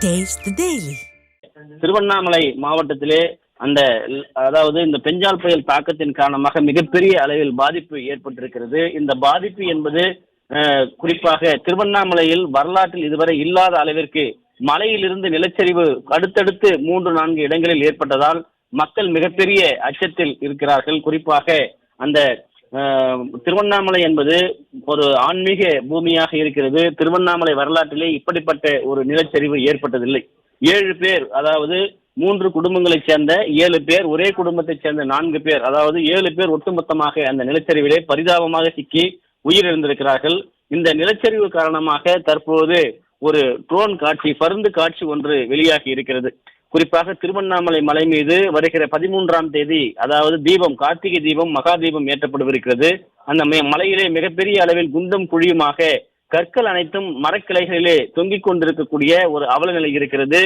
Taste the Daily. Tiruvannamalai மாவட்டத்திலே அதாவது இந்த பெஞ்சால் புயல் தாக்கத்தின் காரணமாக மிகப்பெரிய அளவில் பாதிப்பு ஏற்பட்டிருக்கிறது. இந்த பாதிப்பு என்பது குறிப்பாக திருவண்ணாமலையில் வரலாற்றில் இதுவரை இல்லாத அளவிற்கு மலையிலிருந்து நிலச்சரிவு அடுத்தடுத்து 3-4 இடங்களில் ஏற்பட்டதால் மக்கள் மிகப்பெரிய அச்சத்தில் இருக்கிறார்கள். குறிப்பாக அந்த திருவண்ணாமலை என்பது ஒரு ஆன்மீக பூமியாக இருக்கிறது. திருவண்ணாமலை வரலாற்றிலே இப்படிப்பட்ட ஒரு நிலச்சரிவு ஏற்பட்டதில்லை. 7 பேர், அதாவது 3 குடும்பங்களைச் சேர்ந்த 7 பேர், ஒரே குடும்பத்தைச் சேர்ந்த 4 பேர், அதாவது 7 பேர் ஒட்டுமொத்தமாக அந்த நிலச்சரிவிலே பரிதாபமாக சிக்கி உயிரிழந்திருக்கிறார்கள். இந்த நிலச்சரிவு காரணமாக தற்போது ஒரு ட்ரோன் காட்சி, பருந்து காட்சி ஒன்று வெளியாகி இருக்கிறது. குறிப்பாக திருவண்ணாமலை மலை மீது வருகிற 13ஆம் தேதி, அதாவது தீபம், கார்த்திகை தீபம், மகா தீபம் ஏற்றப்படவிருக்கிறது. அந்த மலையிலே மிகப்பெரிய அளவில் குண்டும் குழியுமாக கற்கள் அனைத்தும் மரக்கிளைகளிலே தொங்கிக் கொண்டிருக்கக்கூடிய ஒரு அவல நிலை இருக்கிறது.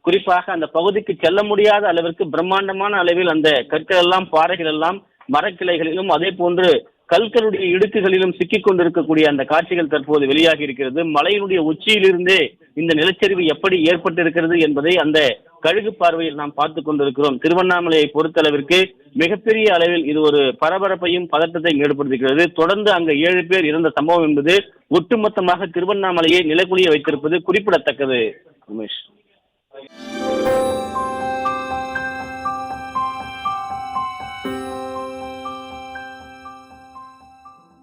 குறிப்பாக அந்த பகுதிக்கு செல்ல முடியாத அளவிற்கு பிரம்மாண்டமான அளவில் அந்த கற்கள் எல்லாம், பாறைகள் எல்லாம் மரக்கிளைகளிலும் அதே போன்று கற்களுடைய இடுக்குகளிலும் சிக்கிக் கொண்டிருக்கக்கூடிய அந்த காட்சிகள் தற்போது வெளியாகி இருக்கிறது. மலையினுடைய உச்சியிலிருந்தே இந்த நிலச்சரிவு எப்படி ஏற்பட்டிருக்கிறது என்பதை அந்த கழுகு பார்வையில் நாம் பார்த்து கொண்டிருக்கிறோம். திருவண்ணாமலையை பொறுத்தளவிற்கு மிகப்பெரிய அளவில் இது ஒரு பரபரப்பையும் பதட்டத்தையும் ஏற்படுத்துகிறது. தொடர்ந்து அங்கு 7 பேர் இறந்த சம்பவம் என்பது ஒட்டுமொத்தமாக திருவண்ணாமலையை நிலக்குலிய வைத்திருப்பது குறிப்பிடத்தக்கது. உமேஷ்.